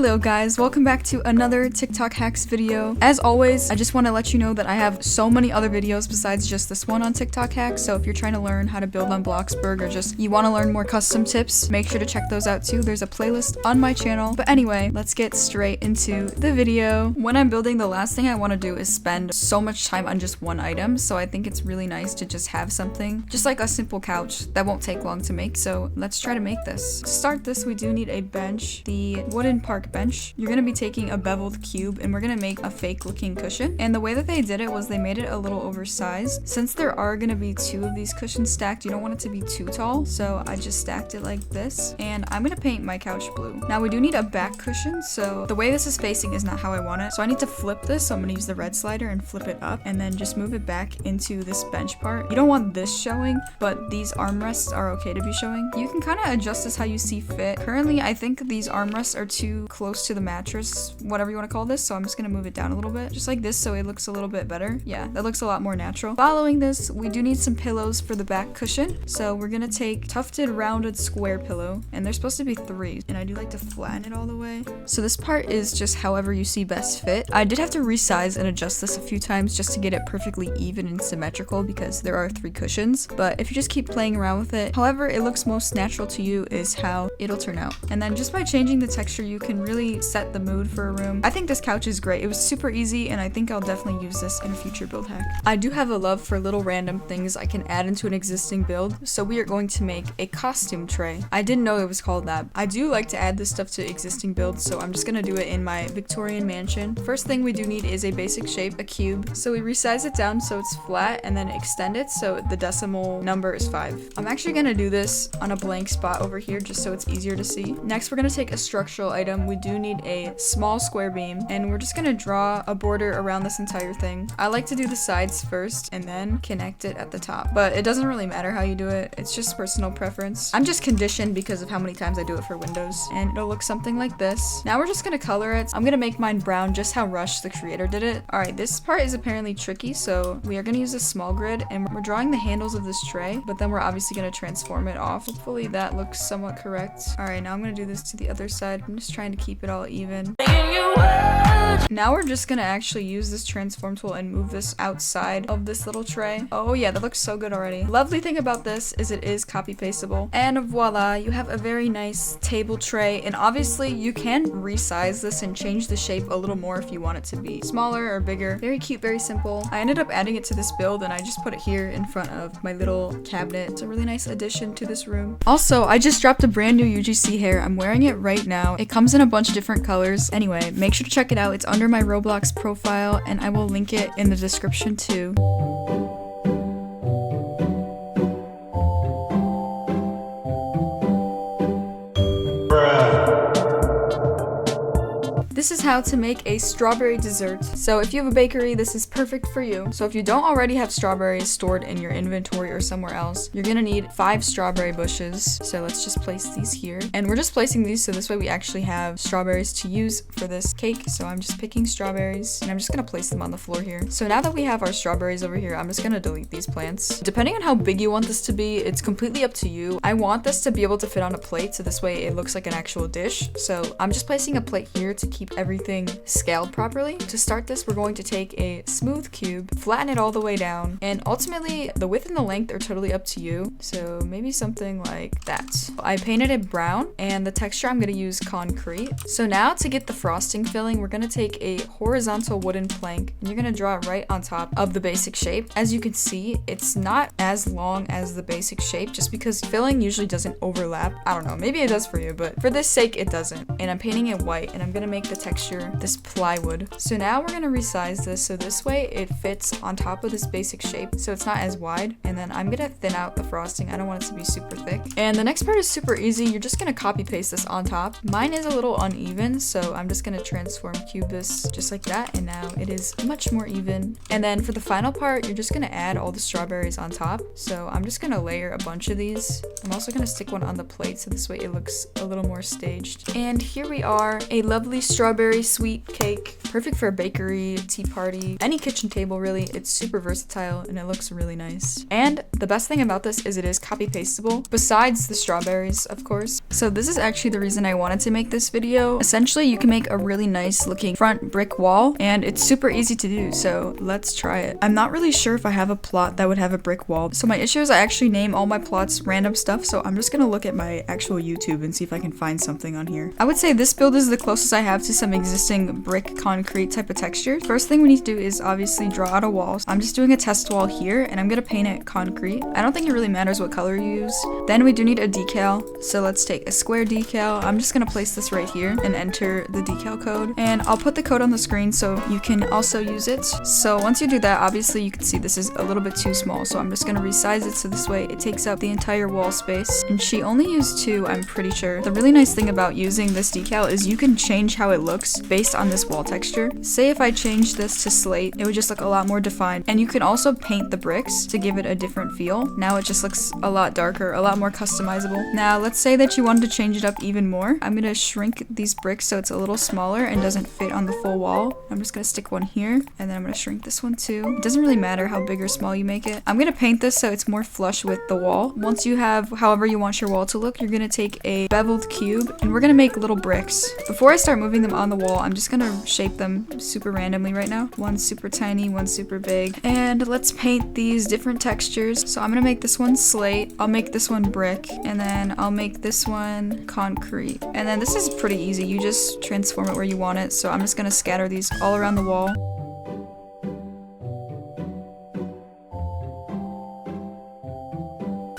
Hello guys, welcome back to another TikTok hacks video. As always, I just want to let you know that I have so many other videos besides just this one on TikTok hacks, so if you're trying to learn how to build on Bloxburg or just you want to learn more custom tips, make sure to check those out too. There's a playlist on my channel. But anyway, let's get straight into the video. When I'm building, the last thing I want to do is spend so much time on just one item, so I think it's really nice to just have something, just like a simple couch that won't take long to make, so let's try to make this. To start this, we do need a bench, the wooden park bench. You're gonna be taking a beveled cube and we're gonna make a fake looking cushion. And the way that they did it was they made it a little oversized. Since there are gonna be two of these cushions stacked, you don't want it to be too tall, so I just stacked it like this. And I'm gonna paint my couch blue. Now we do need a back cushion, so the way this is facing is not how I want it. So I need to flip this, so I'm gonna use the red slider and flip it up and then just move it back into this bench part. You don't want this showing, but these armrests are okay to be showing. You can kind of adjust this how you see fit. Currently, I think these armrests are too close to the mattress, whatever you want to call this, so I'm just gonna move it down a little bit, just like this, so it looks a little bit better. Yeah, that looks a lot more natural. Following this, we do need some pillows for the back cushion, so we're gonna take tufted rounded square pillow, and they're supposed to be 3, and I do like to flatten it all the way. So this part is just however you see best fit. I did have to resize and adjust this a few times just to get it perfectly even and symmetrical because there are 3 cushions, but if you just keep playing around with it, however it looks most natural to you is how it'll turn out. And then just by changing the texture, you can really set the mood for a room. I think this couch is great. It was super easy, and I think I'll definitely use this in a future build hack. I do have a love for little random things I can add into an existing build, so we are going to make a costume tray. I didn't know it was called that. I do like to add this stuff to existing builds, so I'm just gonna do it in my Victorian mansion. First thing we do need is a basic shape, a cube. So we resize it down so it's flat and then extend it so the decimal number is 5. I'm actually gonna do this on a blank spot over here just so it's easier to see. Next, we're gonna take a structural item. We do need a small square beam, and we're just gonna draw a border around this entire thing. I like to do the sides first and then connect it at the top, but it doesn't really matter how you do it. It's just personal preference. I'm just conditioned because of how many times I do it for windows, and it'll look something like this. Now we're just gonna color it. I'm gonna make mine brown just how Rush, the creator, did it. All right, this part is apparently tricky, so we are gonna use a small grid, and we're drawing the handles of this tray, but then we're obviously gonna transform it off. Hopefully that looks somewhat correct. All right, now I'm gonna do this to the other side. I'm just trying to keep it all even. Now we're just gonna actually use this transform tool and move this outside of this little tray. Oh yeah, that looks so good already. Lovely thing about this is it is copy pastable, and voila, you have a very nice table tray. And obviously you can resize this and change the shape a little more if you want it to be smaller or bigger. Very cute, very simple. I ended up adding it to this build, and I just put it here in front of my little cabinet. It's a really nice addition to this room. Also, I just dropped a brand new UGC hair. I'm wearing it right now. It comes in a bunch of different colors. Anyway, make sure to check it out. It's under my Roblox profile, and I will link it in the description too. This is how to make a strawberry dessert. So if you have a bakery, this is perfect for you. So if you don't already have strawberries stored in your inventory or somewhere else, you're gonna need 5 strawberry bushes. So let's just place these here. And we're just placing these so this way we actually have strawberries to use for this cake. So I'm just picking strawberries, and I'm just gonna place them on the floor here. So now that we have our strawberries over here, I'm just gonna delete these plants. Depending on how big you want this to be, it's completely up to you. I want this to be able to fit on a plate, so this way it looks like an actual dish. So I'm just placing a plate here to keep everything scaled properly. To start this, we're going to take a smooth cube, flatten it all the way down, and ultimately the width and the length are totally up to you. So maybe something like that. I painted it brown, and the texture I'm going to use concrete. So now to get the frosting filling, we're going to take a horizontal wooden plank, and you're going to draw it right on top of the basic shape. As you can see, it's not as long as the basic shape just because filling usually doesn't overlap. I don't know, maybe it does for you, but for this sake it doesn't. And I'm painting it white, and I'm going to make the texture this plywood. So now we're gonna resize this so this way it fits on top of this basic shape, so it's not as wide. And then I'm gonna thin out the frosting. I don't want it to be super thick. And the next part is super easy. You're just gonna copy paste this on top. Mine is a little uneven, so I'm just gonna transform cube this just like that, and now it is much more even. And then for the final part, you're just gonna add all the strawberries on top. So I'm just gonna layer a bunch of these. I'm also gonna stick one on the plate so this way it looks a little more staged. And here we are, a lovely strawberry sweet cake. Perfect for a bakery, a tea party, any kitchen table really. It's super versatile and it looks really nice. And the best thing about this is it is copy pastable, besides the strawberries, of course. So this is actually the reason I wanted to make this video. Essentially, you can make a really nice looking front brick wall and it's super easy to do. So let's try it. I'm not really sure if I have a plot that would have a brick wall. So my issue is I actually name all my plots random stuff. So I'm just gonna look at my actual YouTube and see if I can find something on here. I would say this build is the closest I have to some existing brick concrete type of texture. First thing we need to do is obviously draw out a wall. I'm just doing a test wall here and I'm gonna paint it concrete. I don't think it really matters what color you use. Then we do need a decal. So let's take a square decal. I'm just gonna place this right here and enter the decal code. And I'll put the code on the screen so you can also use it. So once you do that, obviously you can see this is a little bit too small. So I'm just gonna resize it so this way it takes up the entire wall space. And she only used 2, I'm pretty sure. The really nice thing about using this decal is you can change how it looks based on this wall texture. Say if I change this to slate, it would just look a lot more defined. And you can also paint the bricks to give it a different feel. Now it just looks a lot darker, a lot more customizable. Now let's say that you wanted to change it up even more. I'm gonna shrink these bricks so it's a little smaller and doesn't fit on the full wall. I'm just gonna stick one here and then I'm gonna shrink this one too. It doesn't really matter how big or small you make it. I'm gonna paint this so it's more flush with the wall. Once you have however you want your wall to look, you're gonna take a beveled cube and we're gonna make little bricks. Before I start moving them on the wall, I'm just gonna shape them super randomly right now. One super tiny, one super big. And let's paint these different textures. So I'm gonna make this one slate, I'll make this one brick, and then I'll make this one concrete. And then this is pretty easy, you just transform it where you want it. So I'm just gonna scatter these all around the wall.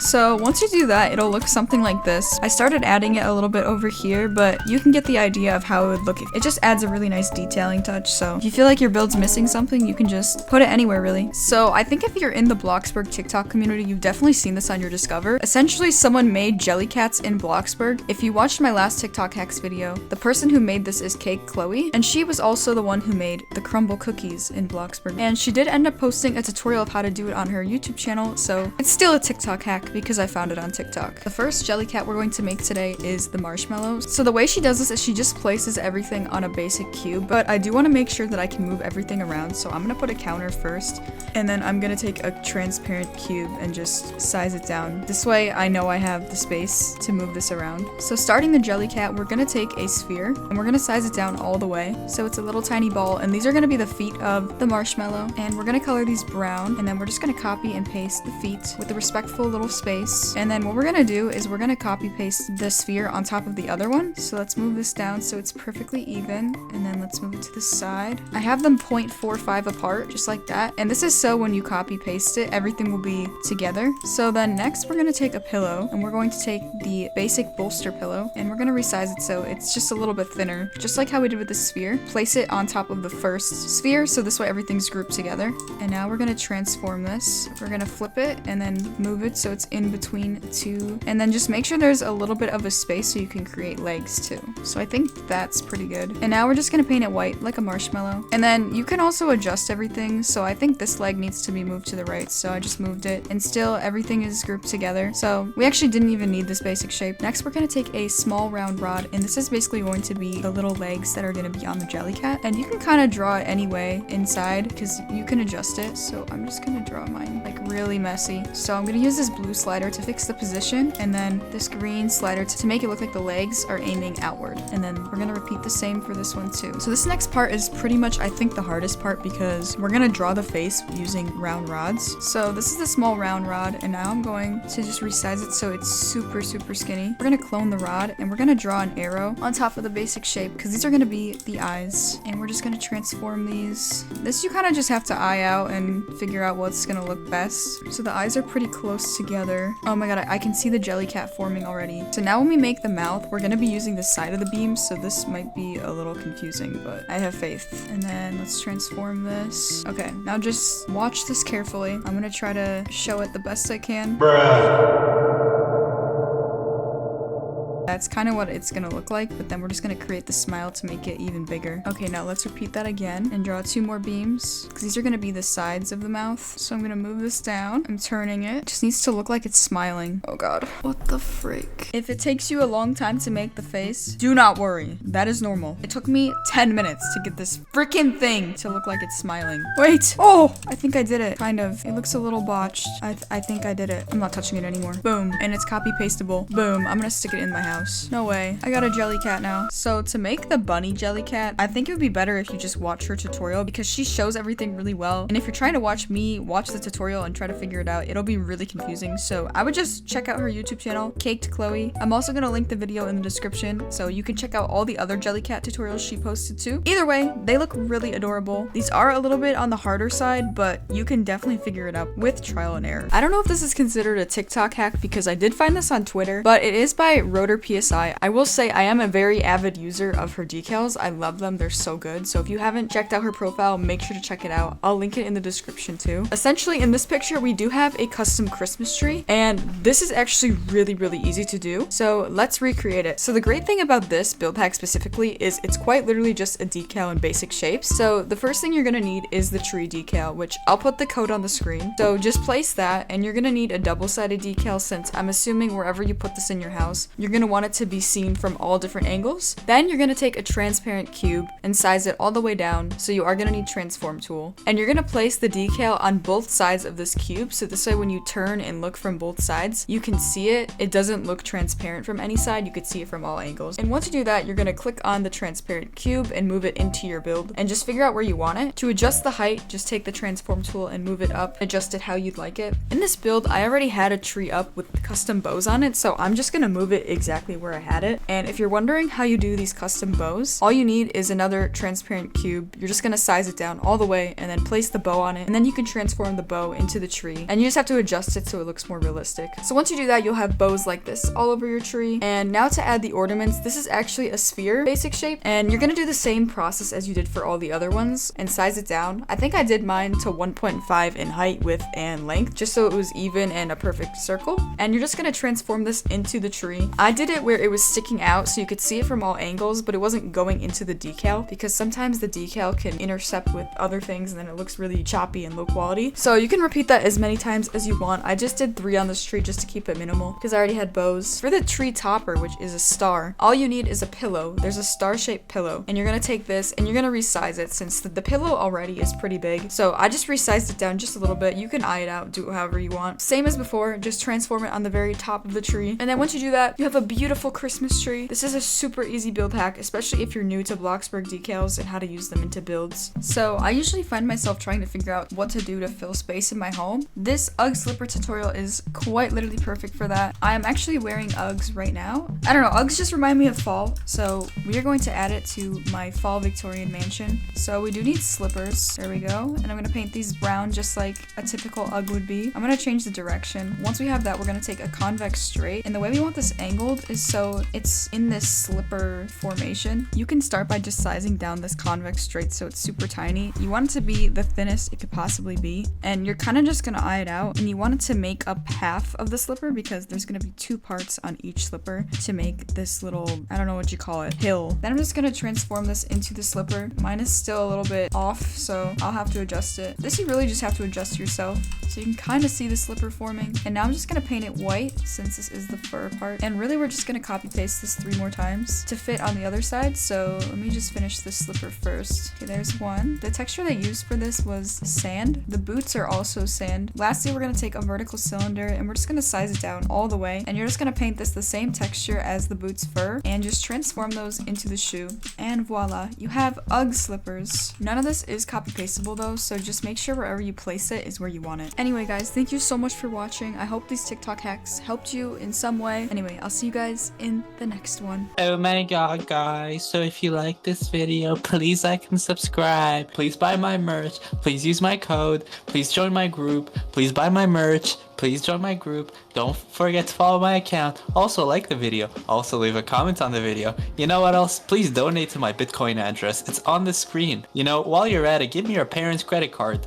So once you do that, it'll look something like this. I started adding it a little bit over here, but you can get the idea of how it would look. It just adds a really nice detailing touch. So if you feel like your build's missing something, you can just put it anywhere really. So I think if you're in the Bloxburg TikTok community, you've definitely seen this on your Discover. Essentially, someone made jelly cats in Bloxburg. If you watched my last TikTok hacks video, the person who made this is Cake Chloe, and she was also the one who made the crumble cookies in Bloxburg. And she did end up posting a tutorial of how to do it on her YouTube channel, so it's still a TikTok hack because I found it on TikTok. The first jelly cat we're going to make today is the marshmallow. So the way she does this is she just places everything on a basic cube, but I do want to make sure that I can move everything around, so I'm gonna put a counter first, and then I'm gonna take a transparent cube and just size it down. This way I know I have the space to move this around. So starting the jelly cat, we're gonna take a sphere and we're gonna size it down all the way so it's a little tiny ball, and these are gonna be the feet of the marshmallow, and we're gonna color these brown, and then we're just gonna copy and paste the feet with a respectful little space. And then what we're gonna do is we're gonna copy paste the sphere on top of the other one. So let's move this down so it's perfectly even, and then let's move it to the side. I have them 0.45 apart, just like that. And this is so when you copy paste it, everything will be together. So then next we're gonna take a pillow, and we're going to take the basic bolster pillow, and we're gonna resize it so it's just a little bit thinner, just like how we did with the sphere. Place it on top of the first sphere, so this way everything's grouped together. And now we're gonna transform this. We're gonna flip it and then move it so it's in between 2, and then just make sure there's a little bit of a space so you can create legs too. So I think that's pretty good. And now we're just gonna paint it white like a marshmallow. And then you can also adjust everything. So I think this leg needs to be moved to the right, so I just moved it, and still everything is grouped together. So we actually didn't even need this basic shape. Next we're gonna take a small round rod, and this is basically going to be the little legs that are gonna be on the jelly cat. And you can kind of draw it anyway inside because you can adjust it. So I'm just gonna draw mine like really messy. So I'm gonna use this blue slider to fix the position, and then this green slider to make it look like the legs are aiming outward. And then we're gonna repeat the same for this one too. So this next part is pretty much, I think, the hardest part because we're gonna draw the face using round rods. So this is the small round rod, and now I'm going to just resize it so it's super skinny. We're gonna clone the rod, and we're gonna draw an arrow on top of the basic shape because these are gonna be the eyes, and we're just gonna transform these. This you kind of just have to eye out and figure out what's gonna look best. So the eyes are pretty close together. Oh my god, I can see the jelly cat forming already. So now when we make the mouth, we're gonna be using the side of the beam, so this might be a little confusing, but I have faith. And then let's transform this. Okay, now just watch this carefully. I'm gonna try to show it the best I can. Bruh. That's kind of what it's gonna look like, but then we're just gonna create the smile to make it even bigger. Okay, now let's repeat that again and draw 2 more beams, because these are gonna be the sides of the mouth. So I'm gonna move this down. I'm turning it. Just needs to look like it's smiling. Oh god. What the frick? If it takes you a long time to make the face, do not worry. That is normal. It took me 10 minutes to get this freaking thing to look like it's smiling. Wait. Oh, I think I did it. Kind of. It looks a little botched. I think I did it. I'm not touching it anymore. Boom. And it's copy pastable. Boom. I'm gonna stick it in my house. No way. I got a jelly cat now. So to make the bunny jelly cat, I think it would be better if you just watch her tutorial because she shows everything really well. And if you're trying to watch me watch the tutorial and try to figure it out, it'll be really confusing. So I would just check out her YouTube channel, Caked Chloe. I'm also gonna link the video in the description so you can check out all the other jelly cat tutorials she posted too. Either way, they look really adorable. These are a little bit on the harder side, but you can definitely figure it out with trial and error. I don't know if this is considered a TikTok hack because I did find this on Twitter, but it is by Rotor PSI. I will say I am a very avid user of her decals. I love them. They're so good. So if you haven't checked out her profile, make sure to check it out. I'll link it in the description too. Essentially, in this picture, we do have a custom Christmas tree, and this is actually really easy to do. So let's recreate it. So the great thing about this build hack specifically is it's quite literally just a decal in basic shapes. So the first thing you're gonna need is the tree decal, which I'll put the code on the screen. So just place that, and you're gonna need a double-sided decal since I'm assuming wherever you put this in your house, you're gonna want it to be seen from all different angles. Then you're gonna take a transparent cube and size it all the way down. So you are gonna need transform tool, and you're gonna place the decal on both sides of this cube. So this way when you turn and look from both sides, you can see it. It doesn't look transparent from any side. You could see it from all angles. And once you do that, you're gonna click on the transparent cube and move it into your build and just figure out where you want it. To adjust the height, just take the transform tool and move it up, adjust it how you'd like it. In this build, I already had a tree up with custom bows on it, so I'm just gonna move it exactly where I had it. And if you're wondering how you do these custom bows, all you need is another transparent cube. You're just gonna size it down all the way and then place the bow on it, and then you can transform the bow into the tree, and you just have to adjust it so it looks more realistic. So once you do that, you'll have bows like this all over your tree. And now to add the ornaments, this is actually a sphere basic shape, and you're gonna do the same process as you did for all the other ones and size it down. I think I did mine to 1.5 in height, width, and length, just so it was even and a perfect circle. And you're just gonna transform this into the tree. I did it where it was sticking out so you could see it from all angles, but it wasn't going into the decal because sometimes the decal can intercept with other things and then it looks really choppy and low quality. So you can repeat that as many times as you want. I just did 3 on this tree just to keep it minimal because I already had bows. For the tree topper, which is a star, all you need is a pillow. There's a star-shaped pillow, and you're gonna take this and you're gonna resize it since the pillow already is pretty big. So I just resized it down just a little bit. You can eye it out, do it however you want. Same as before, just transform it on the very top of the tree. And then once you do that, you have a beautiful Christmas tree. This is a super easy build hack, especially if you're new to Bloxburg decals and how to use them into builds. So I usually find myself trying to figure out what to do to fill space in my home. This Ugg slipper tutorial is quite literally perfect for that. I am actually wearing Uggs right now. I don't know, Uggs just remind me of fall, so we are going to add it to my fall Victorian mansion. So we do need slippers. There we go. And I'm gonna paint these brown just like a typical Ugg would be. I'm gonna change the direction. Once we have that, we're gonna take a convex straight. And the way we want this angled is so it's in this slipper formation. You can start by just sizing down this convex straight so it's super tiny. You want it to be the thinnest it could possibly be. And you're kind of just gonna eye it out. And you want it to make up half of the slipper because there's gonna be 2 parts on each slipper to make this little, I don't know what you call it, hill. Then I'm just gonna transform this into the slipper. Mine is still a little bit off, so I'll have to adjust it. This you really just have to adjust yourself. So you can kind of see the slipper forming. And now I'm just gonna paint it white since this is the fur part. And really we're just gonna copy paste this 3 more times to fit on the other side. So let me just finish this slipper first. Okay, there's one. The texture they used for this was sand. The boots are also sand. Lastly, we're gonna take a vertical cylinder and we're just gonna size it down all the way. And you're just gonna paint this the same texture as the boot's fur and just transform those into the shoe. And voila, you have Ugg slippers. None of this is copy pastable though, so just make sure wherever you place it is where you want it. Anyway guys, thank you so much for watching. I hope these TikTok hacks helped you in some way. Anyway, I'll see you guys in the next one. Oh my god guys, so if you like this video, please like and subscribe. Please buy my merch. Please use my code. Please join my group. Please buy my merch. Please join my group. Don't forget to follow my account. Also like the video. Also leave a comment on the video. You know what else? Please donate to my Bitcoin address. It's on the screen. You know, while you're at it, give me your parents' credit card.